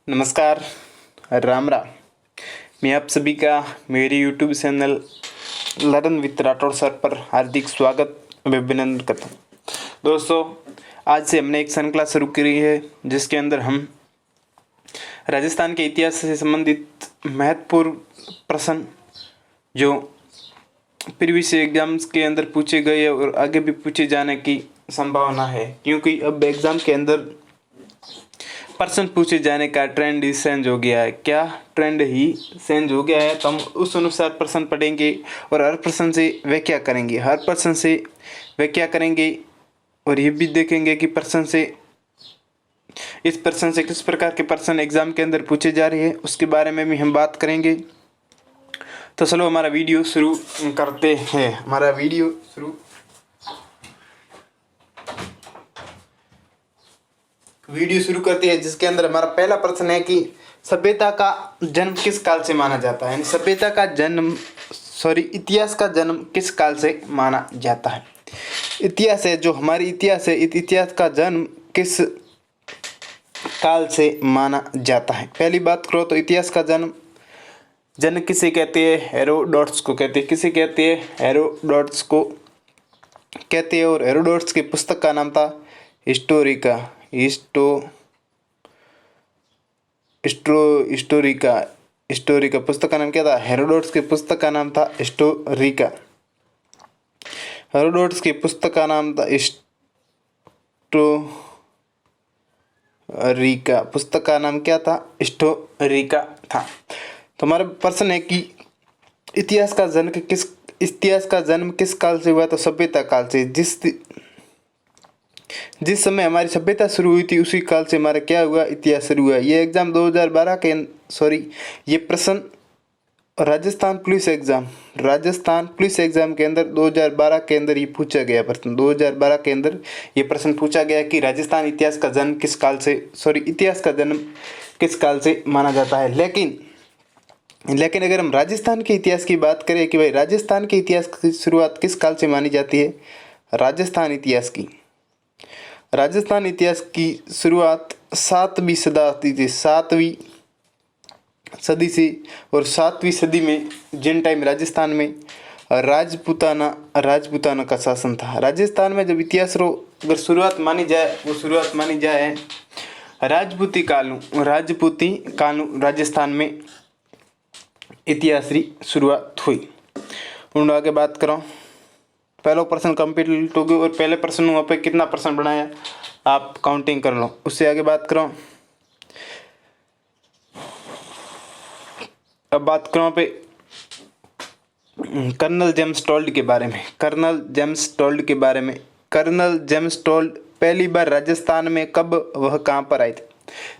नमस्कार, राम राम। मैं आप सभी का मेरे YouTube channel learn with Rathore sir पर हार्दिक स्वागत अभिनंदन करता हूँ। दोस्तों, आज से हमने एक सन क्लास शुरू करी है जिसके अंदर हम राजस्थान के इतिहास से संबंधित महत्वपूर्ण प्रश्न जो प्रीवियस एग्जाम्स के अंदर पूछे गए और आगे भी पूछे जाने की संभावना है, क्योंकि अब एग्ज़ाम के अंदर प्रश्न पूछे जाने का ट्रेंड ही चेंज हो गया है। क्या ट्रेंड ही चेंज हो गया है, तो हम उस अनुसार प्रश्न पढ़ेंगे और हर प्रश्न से व्याख्या करेंगे और ये भी देखेंगे कि इस प्रश्न से किस प्रकार के प्रश्न एग्जाम के अंदर पूछे जा रहे हैं, उसके बारे में भी हम बात करेंगे। तो चलो हमारा वीडियो शुरू करते हैं। वीडियो शुरू करते हैं जिसके अंदर हमारा पहला प्रश्न है कि सभ्यता का जन्म किस काल से माना जाता है। इतिहास का जन्म किस काल से माना जाता है। इतिहास है, जो हमारी इतिहास है, इतिहास का जन्म किस काल से माना जाता है। पहली बात करो तो इतिहास का जन्म किसे कहते हैं? हेरोडोटस को कहते हैं। किसे कहते हैं? हेरोडोटस को कहते हैं। और हेरोडोटस की पुस्तक का नाम था हिस्टोरिका। हिस्टोरिका पुस्तक का नाम क्या था? हेरोडोटस की पुस्तक का नाम था हिस्टोरिका। हेरोडोटस की पुस्तक का नाम था हिस्टोरिका। पुस्तक का नाम क्या था? हिस्टोरिका था। तो हमारा प्रश्न है कि इतिहास का जन्म किस काल से हुआ? तो सभ्यता काल से। जिस समय हमारी सभ्यता शुरू हुई थी उसी काल से हमारा क्या हुआ? इतिहास शुरू हुआ। ये एग्जाम 2012 के ये प्रश्न राजस्थान पुलिस एग्जाम के अंदर 2012 के अंदर ये पूछा गया प्रश्न। 2012 के अंदर ये प्रश्न पूछा गया कि इतिहास का जन्म किस काल से माना जाता है। लेकिन अगर हम राजस्थान के इतिहास की बात करें कि भाई राजस्थान के इतिहास की शुरुआत किस काल से मानी जाती है। राजस्थान इतिहास की शुरुआत 7वीं सदी से। और 7वीं सदी में जिन टाइम राजस्थान में राजपूताना का शासन था। राजस्थान में जब इतिहास अगर शुरुआत मानी जाए राजपूती कालू राजस्थान में इतिहास की शुरुआत हुई। उन आगे बात करो। पहला प्रश्न कंप्लीट हो गया और पहले प्रश्न पे कितना प्रश्न बनाया आप काउंटिंग कर लो। उससे आगे बात करो। अब बात करो पे कर्नल जेम्स टोल्ड के बारे में। कर्नल जेम्स टोल्ड पहली बार राजस्थान में कब, वह कहाँ पर आए थे?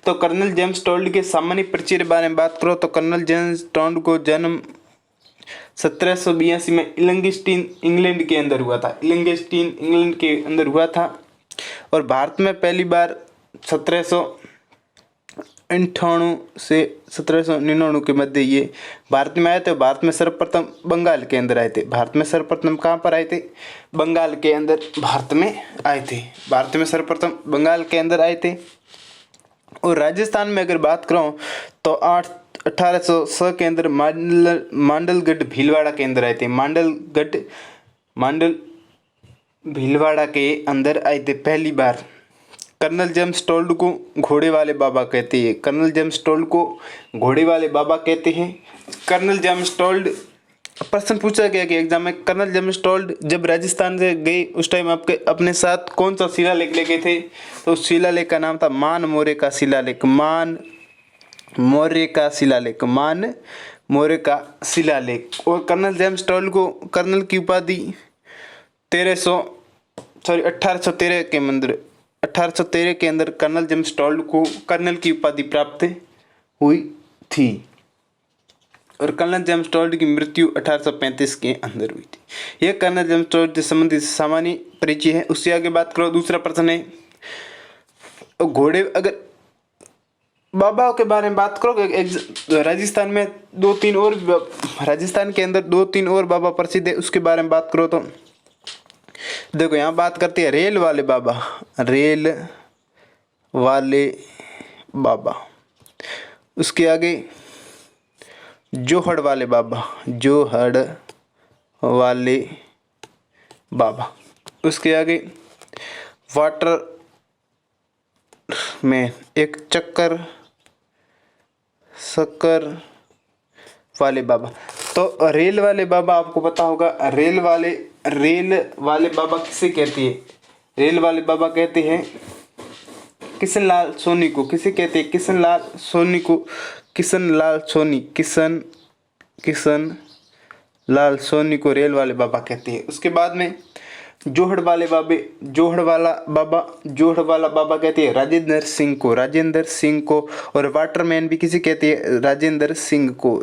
तो कर्नल जेम्स टोल्ड के सामान्य परिचय के बारे में बात करो तो कर्नल जेम्स टोल्ड को जन्म 1782 में इलंगिस्टीन इंग्लैंड के अंदर हुआ था। और भारत में पहली बार 1798 से 1799 के मध्य ये भारत में आए थे। भारत में सर्वप्रथम बंगाल के अंदर आए थे। भारत में सर्वप्रथम कहाँ पर आए थे? बंगाल के अंदर सर्वप्रथम बंगाल के अंदर आए थे। और राजस्थान में अगर बात करूँ तो 1806 के अंदर मांडलगढ़ भीलवाड़ा के अंदर आए थे। मांडल भीलवाड़ा के अंदर आए थे पहली बार। कर्नल जेम्स टोल्ड को घोड़े वाले बाबा कहते हैं। कर्नल जेम्स टोल्ड प्रश्न पूछा गया कि एग्जाम में, कर्नल जेम्स टोल्ड जब राजस्थान से गए उस टाइम आपके अपने साथ कौन सा शिलालेख लेके थे? तो उस शिलालेख का नाम था मान मौर्य का शिलालेख। और कर्नल जेम्स टोल्ड को कर्नल की उपाधि 1813 के अंदर कर्नल जेम्स टोल्ड को कर्नल की उपाधि प्राप्त हुई थी। और कर्नल जेम्स टोल्ड की मृत्यु 1835 के अंदर हुई थी। यह कर्नल जेम्स टोल्ड से संबंधित सामान्य परिचय है। उससे आगे बात करो। दूसरा प्रश्न है घोड़े, अगर बाबा के बारे में बात करो। राजस्थान के अंदर 2-3 और बाबा प्रसिद्ध है, उसके बारे में बात करो तो देखो यहाँ बात करते हैं रेल वाले बाबा। उसके आगे जोहड़ वाले बाबा, जोहड़ वाले बाबा। उसके आगे वाटर में एक चक्कर शक्कर वाले बाबा। तो रेल वाले बाबा आपको पता होगा, रेल वाले बाबा किसे कहते हैं? रेल वाले बाबा कहते हैं किशनलाल सोनी को। किसे कहते हैं? किशनलाल सोनी को। किशनलाल सोनी, किशनलाल सोनी को रेल वाले बाबा कहते हैं। उसके बाद में जोहड़ वाला बाबा कहते हैं राजेंद्र सिंह को। और वाटरमैन भी किसे कहते हैं? राजेंद्र सिंह को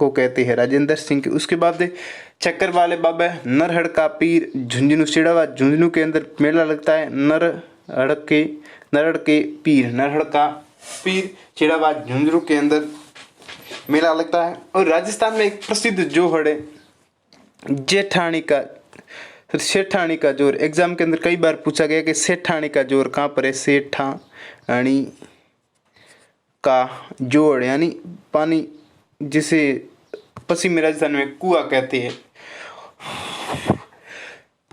कहते हैं, राजेंद्र सिंह। उसके बाद चक्कर वाले बाबा नरहड़ का पीर झुंझुनू सिड़ावा, झुंझुनू के अंदर मेला लगता है। नरहड़ का पीर चिड़ावा, झुंझुनू के अंदर मेला लगता है। और राजस्थान में एक प्रसिद्ध जोहड़ है सेठानी का जोर। एग्जाम के अंदर कई बार पूछा गया कि सेठानी का जोर कहाँ पर है? सेठानी का जोड़ यानी पानी, जिसे पश्चिमी राजस्थान में कुआं कहते हैं।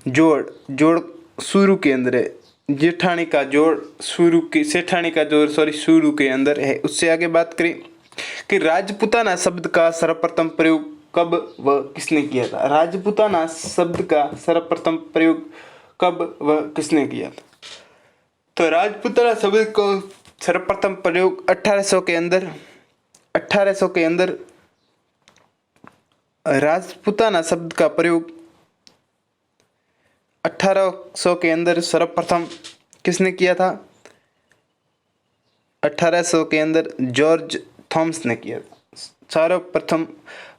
जोड़ शुरू के अंदर है। सेठानी का जोड़ शुरू के अंदर है। उससे आगे बात करें कि राजपूताना शब्द का सर्वप्रथम प्रयोग कब व किसने किया था? राजपूताना शब्द का सर्वप्रथम प्रयोग कब व किसने किया था? तो राजपूताना शब्द को सर्वप्रथम प्रयोग 1800 के अंदर राजपूताना शब्द का प्रयोग 1800 के अंदर सर्वप्रथम किसने किया था? 1800 के अंदर जॉर्ज थॉमस ने किया था। सर्वप्रथम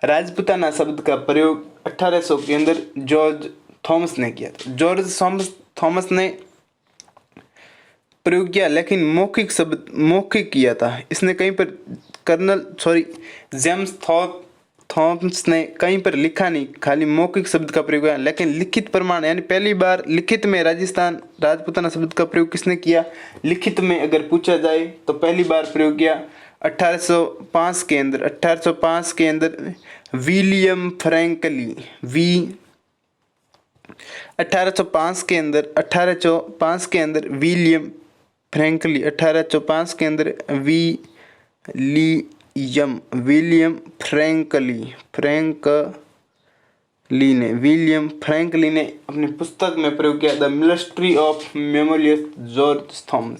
राजपूताना शब्द का प्रयोग 1800 के अंदर जॉर्ज थॉमस ने किया था। जॉर्ज थॉमस ने प्रयोग किया, लेकिन मौखिक किया था। इसने कहीं पर जेम्स थॉमस ने कहीं पर लिखा नहीं, खाली मौखिक शब्द का प्रयोग किया। लेकिन लिखित प्रमाण यानी पहली बार लिखित में राजपूताना शब्द का प्रयोग किसने किया? लिखित में अगर पूछा जाए तो पहली बार प्रयोग किया 1805 के अंदर विलियम फ्रैंकली। 1805 के अंदर विलियम फ्रैंकली ने अपनी पुस्तक में प्रयोग किया, the military of memories George Thomas.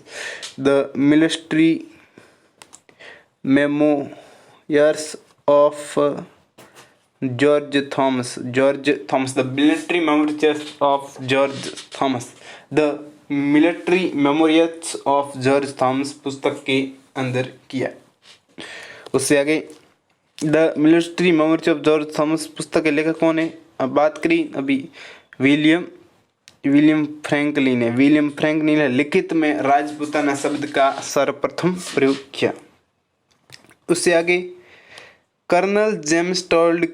The military memoirs of George Thomas, the military memories of George Thomas, the military memories of George Thomas पुस्तक के अंदर किया। उससे आगे the military memories of George Thomas पुस्तक के लेखक कौन है? अब बात करी अभी विलियम फ्रैंकलिन ने लिखित में राजपूताना शब्द का सर्वप्रथम प्रयोग किया। उससे आगे कर्नल जेम्स टॉल्ड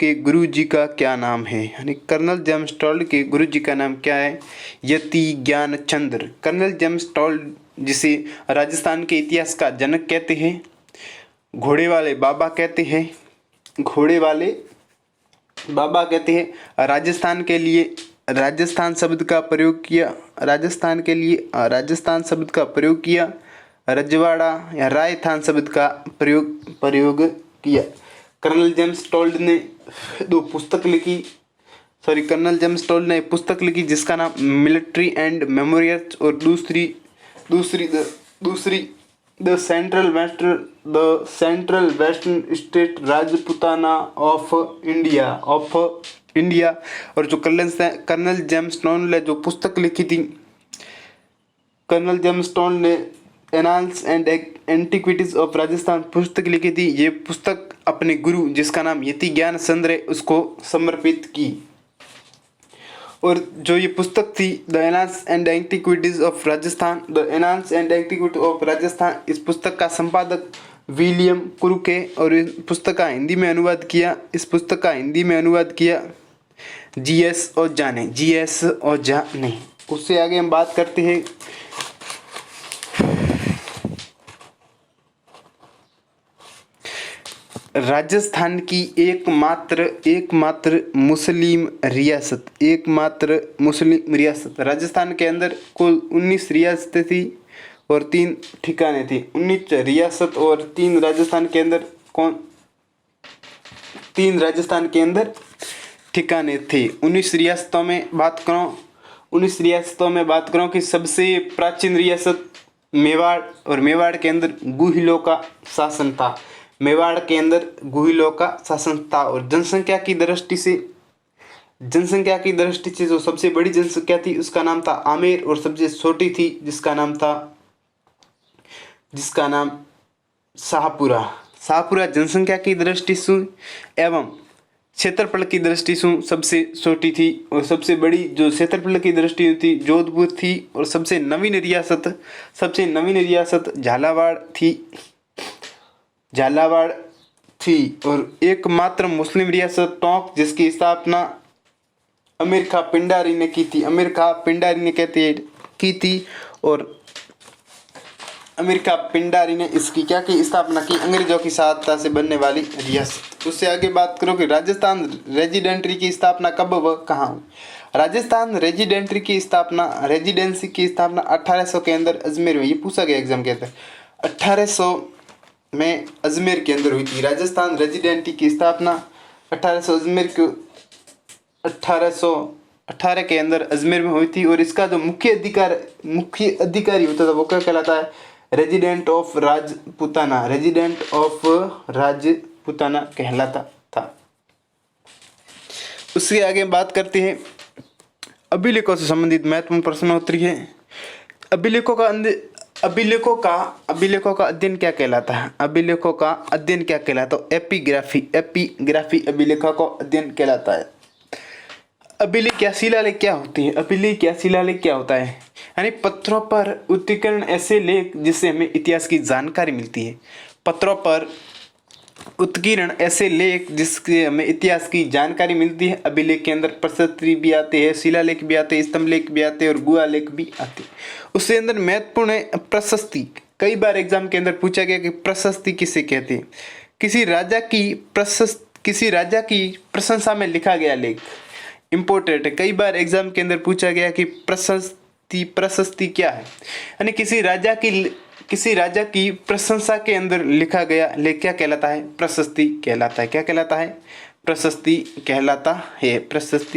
के गुरुजी का क्या नाम है? यानी कर्नल जेम्स टॉल्ड के गुरुजी का नाम क्या है? यति ज्ञानचंद्र। कर्नल जेम्स टॉल्ड, जिसे राजस्थान के इतिहास का जनक कहते हैं, घोड़े वाले बाबा कहते हैं, राजस्थान के लिए राजस्थान शब्द का प्रयोग किया, रजवाड़ा या राजस्थान शब्द का प्रयोग किया। कर्नल जेम्स टॉल्ड ने पुस्तक लिखी जिसका नाम मिलिट्री एंड मेमोरियल्स, और दूसरी the central western state Rajputana of India. और जो कर्नल जेम्स टॉल्ड ने जो पुस्तक लिखी थी, कर्नल जेम्स टॉल्ड ने annals and antiquities of Rajasthan पुस्तक लिखी थी। ये पुस्तक अपने गुरु, जिसका नाम यति ज्ञानचंद्र है, उसको समर्पित की। और जो ये पुस्तक थी the annals and antiquities of Rajasthan, इस पुस्तक का संपादक विलियम कुरुक है। और इस पुस्तक का हिंदी में अनुवाद किया जीएस ओझा ने। उससे आगे हम बात करते हैं राजस्थान की एकमात्र मुस्लिम रियासत। राजस्थान के अंदर कुल 19 रियासतें थी और 3 ठिकाने थे। 19 रियासत और 3 राजस्थान के अंदर 3 राजस्थान के अंदर ठिकाने थे। 19 रियासतों में बात करूं कि सबसे प्राचीन रियासत मेवाड़, और मेवाड़ के अंदर गुहिलों का शासन था। और जनसंख्या की दृष्टि से जो सबसे बड़ी जनसंख्या थी उसका नाम था आमेर, और सबसे छोटी थी जिसका नाम शाहपुरा जनसंख्या की दृष्टि से एवं क्षेत्रफल की दृष्टि से सबसे छोटी थी, और सबसे बड़ी जो क्षेत्रफल की दृष्टि थी जोधपुर थी, और सबसे नवीन रियासत झालावाड़ थी। और एकमात्र मुस्लिम रियासत टोंक, जिसकी स्थापना अमीर खां पिंडारी ने की थी। और अमीर खां पिंडारी ने इसकी स्थापना की, अंग्रेजों की सहायता से बनने वाली रियासत। उससे आगे बात करो कि राजस्थान रेजिडेंसी की स्थापना कब व कहाँ हुई। राजस्थान रेजिडेंसी की स्थापना 1800 के अंदर अजमेर में, ये पूछा गया एग्जाम के अंदर, 1800 में अजमेर के अंदर हुई थी। राजस्थान रेजिडेंसी की स्थापना 1818 के अंदर अजमेर में हुई थी। और इसका जो मुख्य अधिकारी होता था वो क्या कहलाता है, रेजिडेंट ऑफ राजपुताना कहलाता था। उसके आगे बात करते हैं अभिलेखों से संबंधित महत्वपूर्ण प्रश्नोत्तरी है। अभिलेखों का अध्ययन क्या कहलाता है। एपिग्राफी अभिलेखों का अध्ययन कहलाता है। अभिलेख या शिलालेख क्या होती है। क्या होता है, यानी पत्थरों पर उत्कीर्ण ऐसे लेख जिससे हमें इतिहास की जानकारी मिलती है। पत्थरों पर उत्कीर्ण ऐसे लेख जिससे हमें इतिहास की जानकारी मिलती है। अभिलेख के अंदर प्रशस्ति भी आते हैं, शिलालेख भी आते हैं, स्तंभलेख भी आते हैं और गुहा लेख भी आते हैं। उसके अंदर महत्वपूर्ण है प्रशस्ति। कई बार एग्जाम के अंदर पूछा गया कि प्रशस्ति किसे कहते हैं। किसी राजा की प्रशंसा में लिखा गया लेख इम्पोर्टेंट है। कई बार एग्जाम के अंदर पूछा गया कि प्रशस्ति क्या है, यानी किसी राजा की प्रशंसा के अंदर लिखा गया लेख क्या कहलाता है, प्रशस्ति कहलाता है। क्या कहलाता है, प्रशस्ति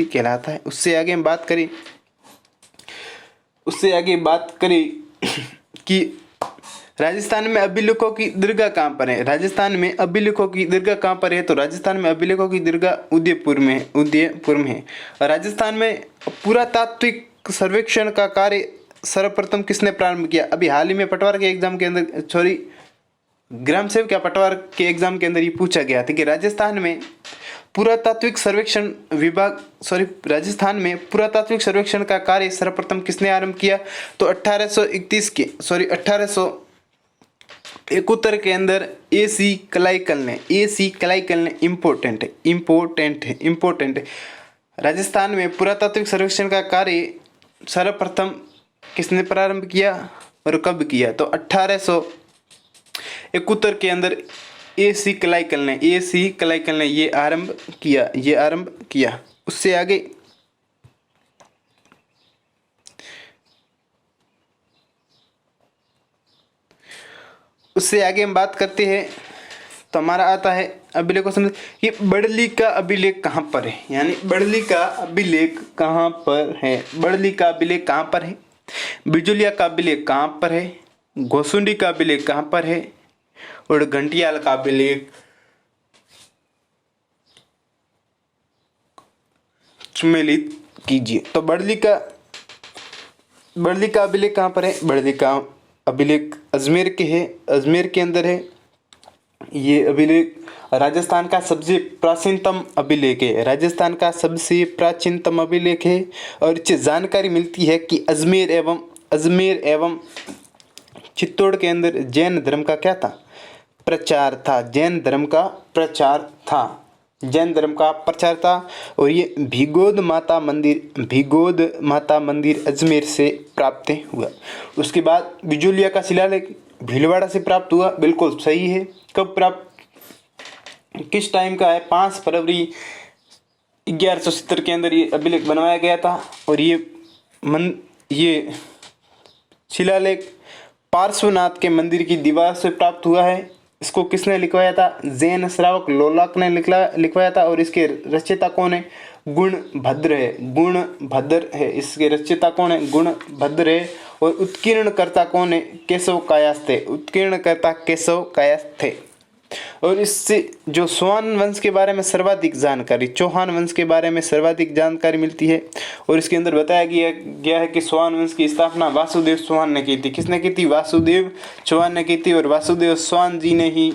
कहलाता है। उससे आगे हम बात करें कि राजस्थान में अभिलेखों की दीर्घा कहाँ पर है। तो राजस्थान में अभिलेखों की दीर्घा उदयपुर में है। राजस्थान में पुरातात्विक सर्वेक्षण का कार्य सर्वप्रथम किसने प्रारंभ किया। अभी हाल ही में पटवार के एग्जाम के अंदर ग्राम सेवक या पटवार के एग्जाम के अंदर ये पूछा गया था कि राजस्थान में पुरातात्विक सर्वेक्षण का कार्य सर्वप्रथम किसने आरंभ किया। तो 1871 के अंदर AC कलाईकल ने इम्पोर्टेंट है। राजस्थान में पुरातात्विक सर्वेक्षण का कार्य सर्वप्रथम किसने प्रारंभ किया और कब किया। तो 1871 के अंदर AC कलाईकल ने ये आरंभ किया। उससे आगे हम बात करते हैं तो हमारा आता है अभिलेखों से ये बड़ली का अभिलेख कहाँ पर है, यानी बड़ली का अभिलेख कहाँ पर है। बिजुलिया का अभिलेख कहाँ पर है, घोसुंडी का अभिलेख कहाँ पर है और घंटियाल का अभिलेख सम्मिलित कीजिए। तो बड़ली का अभिलेख कहाँ पर है। बड़ली का अभिलेख अजमेर के अंदर है। ये अभिलेख राजस्थान का सबसे प्राचीनतम अभिलेख है। और इससे जानकारी मिलती है कि अजमेर एवं चित्तौड़ के अंदर जैन धर्म का क्या था, प्रचार था। जैन धर्म का प्रचार था। और ये भिगोद माता मंदिर अजमेर से प्राप्त हुआ। उसके बाद बिजुलिया का शिलालेख भीलवाड़ा से प्राप्त हुआ, बिल्कुल सही है। कब प्राप्त किस टाइम का है? 5 फरवरी 1170 के अंदर ये अभिलेख बनवाया गया था। और ये शिलालेख पार्श्वनाथ के मंदिर की दीवार से प्राप्त हुआ है। इसको किसने लिखवाया था? जैन श्रावक लोलाक ने लिखवाया था। और इसके रचयिता कौन है? गुणभद्र है। गुणभद्र है इसके रचयिता कौन है? गुणभद्र है। और उत्कीर्णकर्ता कौन है? केशव कायास थे। उत्कीर्णकर्ता केशव कायास थे। और इससे जो चौहान वंश के बारे में सर्वाधिक जानकारी, चौहान वंश के बारे में सर्वाधिक जानकारी मिलती है। और इसके अंदर बताया गया है कि चौहान वंश की स्थापना वासुदेव चौहान ने की थी। किसने की थी? वासुदेव चौहान ने की थी। और वासुदेव चौहान जी ने ही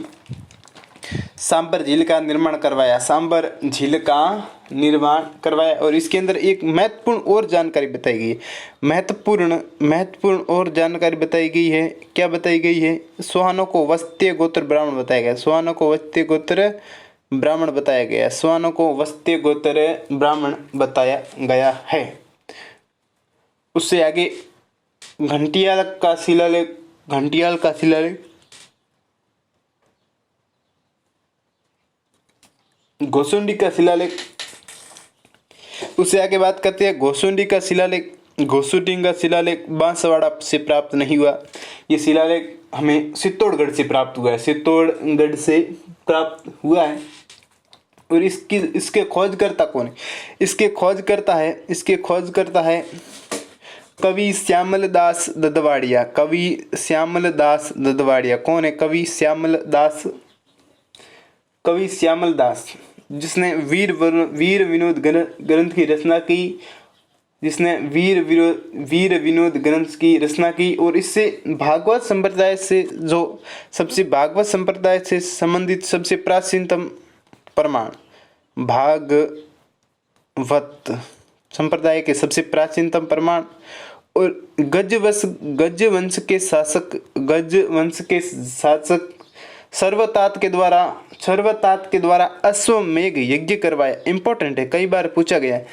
सांबर झील का निर्माण करवाया। सांबर झील का निर्माण करवाया। और इसके अंदर एक महत्वपूर्ण और जानकारी बताई गई है। महत्वपूर्ण और जानकारी बताई गई है। क्या बताई गई है? चौहानों को वस्तीय गोत्र ब्राह्मण बताया गया। चौहानों को वस्तीय गोत्र ब्राह्मण बताया गया। चौहानों को वस्तीय गोत्र ब्राह्मण बताया गया है। उससे आगे घंटियाल का शिलालेख, घोसुंडी का शिलालेख। उससे आगे बात करते हैं घोसुंडी का शिलालेख। घोसुंडी का शिलालेख बांसवाड़ा से प्राप्त नहीं हुआ। ये शिलालेख हमें चित्तौड़गढ़ से प्राप्त हुआ है। चित्तौड़गढ़ से प्राप्त हुआ है। और इसके खोजकर्ता कौन है? इसके खोजकर्ता है कवि श्यामलदास ददवाड़िया। कौन है? कवि श्यामलदास, जिसने वीर विनोद ग्रंथ की रचना की। और इससे भागवत संप्रदाय से संबंधित सबसे प्राचीनतम प्रमाण, भागवत संप्रदाय के सबसे प्राचीनतम प्रमाण। और गजवंश के शासक सर्वतात के द्वारा अश्वमेघ यज्ञ करवाया। इंपॉर्टेंट है, कई बार पूछा गया है।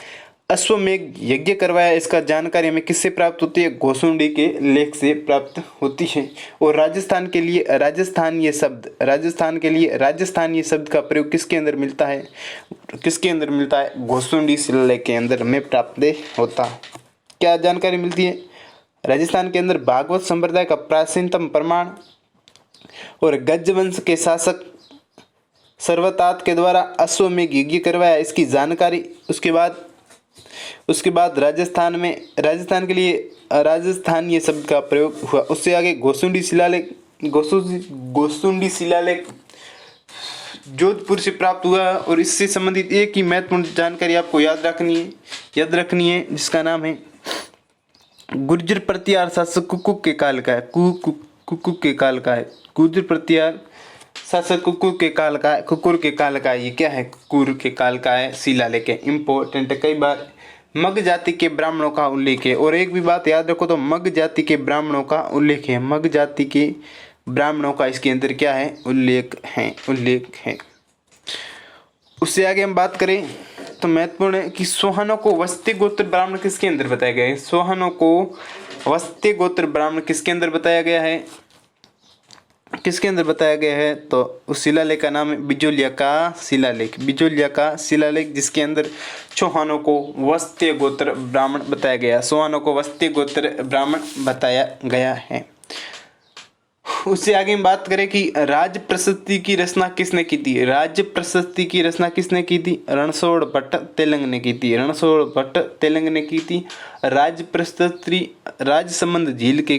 अश्वमेघ यज्ञ करवाया, इसका जानकारी हमें किससे प्राप्त होती है? घोसुंडी के लेख से प्राप्त होती है। और राजस्थान के लिए राजस्थान ये शब्द का प्रयोग किसके अंदर मिलता है? घोसुंडी शिलालेख के अंदर में प्राप्त होता। क्या जानकारी मिलती है? राजस्थान के अंदर भागवत संप्रदाय का प्राचीनतम प्रमाण और गजवंश के शासक सर्वतात के द्वारा अश्वमेघ यज्ञ करवाया, इसकी जानकारी। उसके बाद राजस्थान के लिए राजस्थान ये शब्द का प्रयोग हुआ। उससे आगे घोसुंडी शिलालेख जोधपुर से प्राप्त हुआ। और इससे संबंधित एक ही महत्वपूर्ण जानकारी आपको याद रखनी है, जिसका नाम है गुर्जर प्रतिहार शासक कुकुक के काल का है। गुर्जर प्रतिहार शासक कुकुर के काल का ये क्या है? कुकुर के काल का है शिलालेख है। इंपॉर्टेंट है, कई बार मग जाति के ब्राह्मणों का उल्लेख है। और एक भी बात याद रखो तो मग जाति के ब्राह्मणों का उल्लेख है। मग जाति के ब्राह्मणों का इसके अंदर क्या है? उल्लेख है। उससे आगे हम बात करें तो महत्वपूर्ण है कि चौहानों को वस्तीय गोत्र ब्राह्मण किसके अंदर बताया गया है? चौहानों को वस्तीय गोत्र ब्राह्मण किसके अंदर बताया गया है? तो उस शिलालेख का नाम है बिजोलिया का शिलालेख, जिसके अंदर चौहानों को वस्तीय गोत्र ब्राह्मण बताया गया है। उससे आगे हम बात करें कि राज प्रशस्ति की रचना किसने की थी? रणछोड़ भट्ट तेलंग ने की थी। राज प्रशस्ति राजसमंद झील के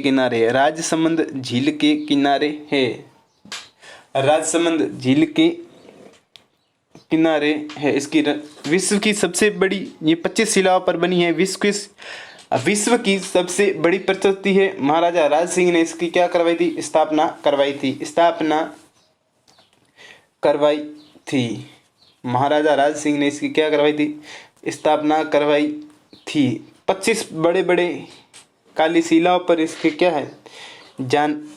किनारे है। इसकी विश्व की सबसे बड़ी, ये 25 शिलाओं पर बनी है। विश्व की सबसे बड़ी प्रशस्ति है। महाराजा राज सिंह ने इसकी क्या करवाई थी? स्थापना महाराजा राज सिंह ने इसकी क्या करवाई थी? स्थापना करवाई थी। 25 बड़े बड़े काली शिलाओं पर इसके क्या है?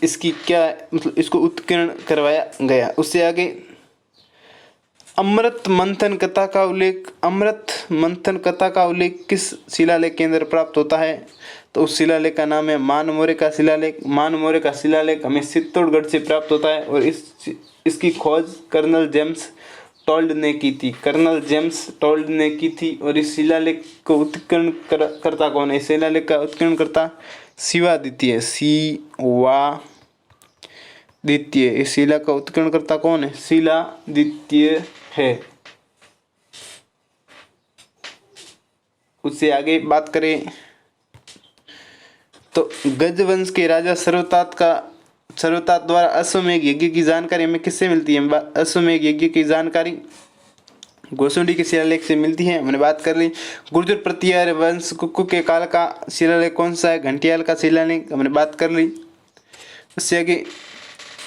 इसकी क्या मतलब इसको उत्कीर्ण करवाया गया। उससे आगे अमृत मंथन कथा का उल्लेख किस शिलालेख के अंदर प्राप्त होता है? तो उस शिलालेख का नाम है मानमोरे का शिलालेख। हमें चित्तौड़गढ़ से प्राप्त होता है। और इसकी खोज कर्नल जेम्स टोल्ड ने की थी, कर्नल जेम्स टोल्ड ने की थी। और इस शिलालेख को उत्कीर्ण करता कौन है? शिलालेख का उत्कीर्ण करता शिवादित्य, शिवादित्य। इस शिला का उत्कीर्ण करता कौन है? शिलादित्य है। उससे आगे बात करें तो गजवंश के राजा सर्वतात द्वारा अश्वमेध यज्ञ की जानकारी हमें किससे मिलती है? अश्वमेध यज्ञ की जानकारी गोसुंडी के शिलालेख से मिलती है, हमने बात कर ली। गुर्जर प्रतिहार वंश कुक्कु के काल का शिलालेख कौन सा है? घंटियाल का शिलालेख, हमने बात कर ली। उससे आगे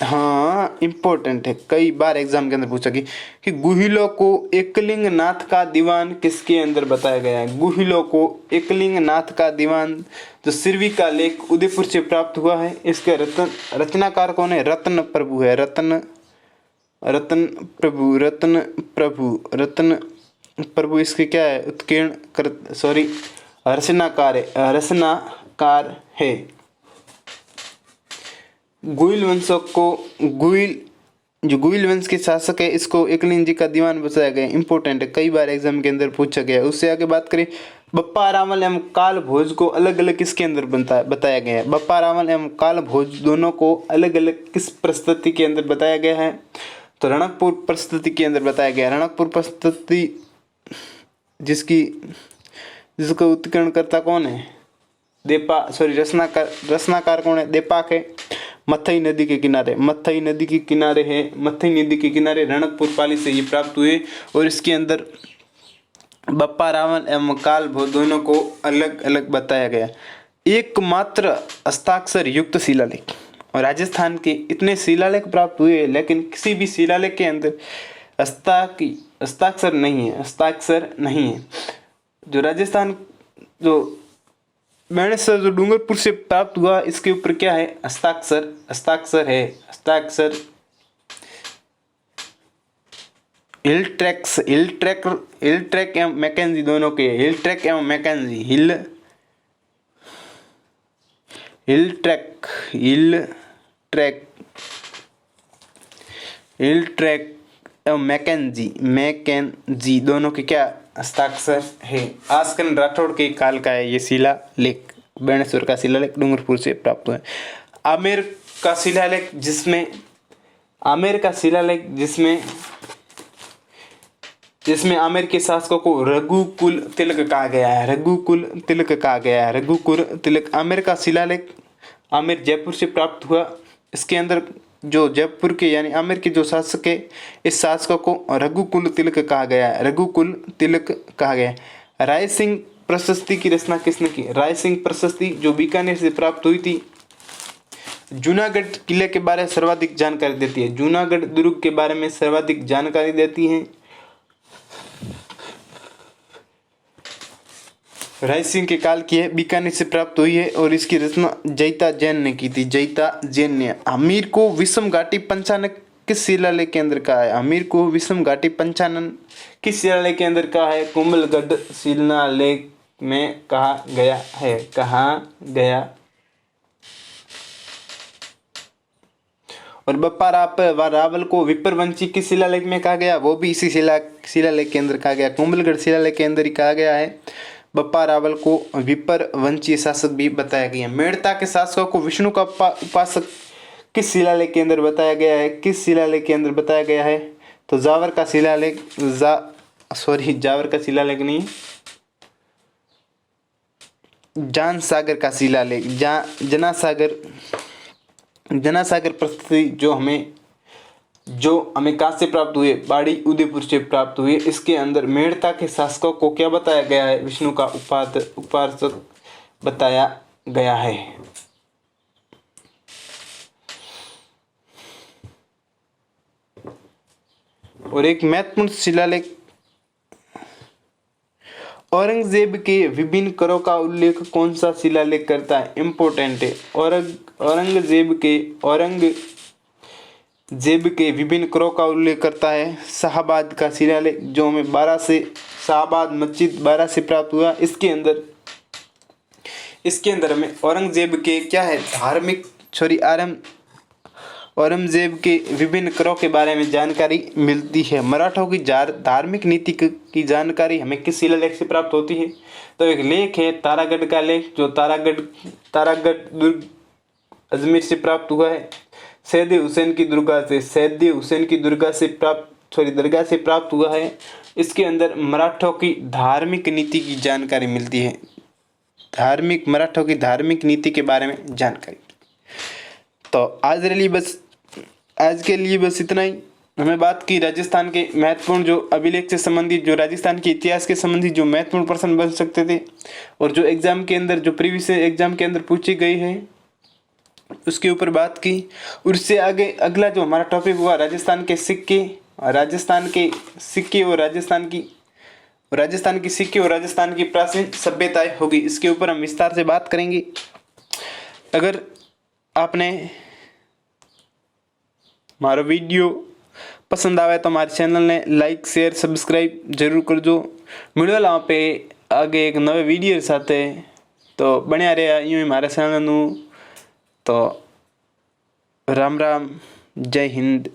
हाँ इम्पोर्टेंट है, कई बार एग्जाम के अंदर पूछा कि गुहिलों को एकलिंग नाथ का दीवान किसके अंदर बताया गया है? गुहिलों को एकलिंग नाथ का दीवान जो सिरवी का लेख उदयपुर से प्राप्त हुआ है, इसके रचनाकार कौन है? रत्न प्रभु है। रत्न प्रभु इसके क्या है? रचनाकार है। गुइल वंशों को गुइल वंश के शासक है, इसको एकलिंग जी का दीवान बताया गया। इंपॉर्टेंट है, कई बार एग्जाम के अंदर पूछा गया। उससे आगे बात करें बप्पा रावल एवं काल भोज को अलग अलग किसके अंदर बताया गया है? बप्पा रावल एवं काल भोज दोनों को अलग अलग किस परिस्थिति के अंदर बताया गया है? तो रणकपुर परिस्थिति के अंदर बताया गया। रणकपुर परिस्थिति जिसका उत्कीर्ण करता कौन है? रचनाकार कौन है? देपाक है। मथई नदी के किनारे रणकपुर पाली से ये प्राप्त हुए। और इसके अंदर बप्पा रावल एवं काल भोज दोनों को अलग अलग बताया गया। एकमात्र हस्ताक्षर युक्त शिलालेख, और राजस्थान के इतने शिलालेख प्राप्त हुए लेकिन किसी भी शिलालेख के अंदर हस्ताक्षर नहीं है। जो राजस्थान जो बेणेश्वर जो डूंगरपुर से प्राप्त हुआ, इसके ऊपर क्या है? हस्ताक्षर है। हिलट्रैक एवं मैकेंजी दोनों के, हिलट्रैक एवं मैकेंजी, हिलट्रैक एवं मैकेंजी दोनों के क्या? हस्ताक्षर है। आस्कन राठौड़ के काल का है ये शिलालेख। बेणेश्वर का शिलालेख डूंगरपुर से प्राप्त हुआ है। आमेर का शिलालेख जिसमें आमेर के शासकों को रघुकुल तिलक कहा गया है। आमेर का शिलालेख आमेर जयपुर से प्राप्त हुआ। इसके अंदर जो जयपुर के यानी आमेर के जो शासक है, इस शासकों को रघुकुल तिलक कहा गया है। राय सिंह प्रशस्ति की रचना किसने की? राय सिंह प्रशस्ति जो बीकानेर से प्राप्त हुई थी, जूनागढ़ किले के बारे में सर्वाधिक जानकारी देती है। जूनागढ़ दुर्ग के बारे में सर्वाधिक जानकारी देती है। राय सिंह के काल की है, बीकानेर से प्राप्त हुई है। और इसकी रचना जयिता जैन ने की थी। हमीर को विषम घाटी पंचानन किस शिलालेख के अंदर कहा है? हमीर को विषम घाटी पंचानन किस शिलालेख के अंदर कहा है? कुंभलगढ़ शिलालेख में कहा गया। और बप्पा रावल को विप्रवंशी किस शिलालेख में कहा गया? वो भी इसी शिलालेख के अंदर कहा गया। कुंभलगढ़ शिलालेख के अंदर ही कहा गया है। बप्पा रावल को विप्रवंशी शासक भी बताया गया। मेड़ता के शासकों को विष्णु का उपासक किस शिलालेख के अंदर बताया गया है? तो जावर का शिलालेख नहीं, जानसागर का शिलालेख। जनासागर प्रस्थिति जो हमें कहाँ से प्राप्त हुए? बाड़ी उदयपुर से प्राप्त हुए। इसके अंदर मेड़ता के शासकों को क्या बताया गया है? विष्णु का उपासक बताया गया है। और एक महत्वपूर्ण शिलालेख, औरंगजेब के विभिन्न करों का उल्लेख कौन सा शिलालेख करता है? इम्पोर्टेंट है। औरंगजेब के विभिन्न करों का उल्लेख करता है शाहबाद का शिलालेख, जो हमें शाहबाद मस्जिद 12 से प्राप्त हुआ। इसके अंदर हमें औरंगजेब के क्या है? औरंगजेब के विभिन्न करों के बारे में जानकारी मिलती है। मराठों की धार्मिक नीति की जानकारी हमें किस शिलालेख से प्राप्त होती है? तो एक लेख है तारागढ़ का लेख, जो तारागढ़ दुर्ग अजमेर से प्राप्त हुआ है। सैयद हुसैन की दरगाह से प्राप्त हुआ है। इसके अंदर मराठों की धार्मिक नीति की जानकारी मिलती है। मराठों की धार्मिक नीति के बारे में जानकारी। तो आज के लिए बस इतना ही। हमें बात की राजस्थान के महत्वपूर्ण जो अभिलेख से संबंधित, जो राजस्थान के इतिहास के संबंधित जो महत्वपूर्ण प्रश्न बन सकते थे और जो एग्जाम के अंदर, जो प्रीवियस एग्जाम के अंदर पूछी गई है, उसके ऊपर बात की। और उससे आगे अगला जो हमारा टॉपिक हुआ राजस्थान के सिक्के और राजस्थान की प्राचीन सभ्यताएं होगी। इसके ऊपर हम विस्तार से बात करेंगे। अगर आपने हमारा वीडियो पसंद आवे तो हमारे चैनल ने लाइक शेयर सब्सक्राइब जरूर कर दो। मिलवा वहाँ पे आगे एक नवे वीडियो साथ है, तो बने रहे यूँ ही हमारे चैनल। तो राम राम, जय हिंद।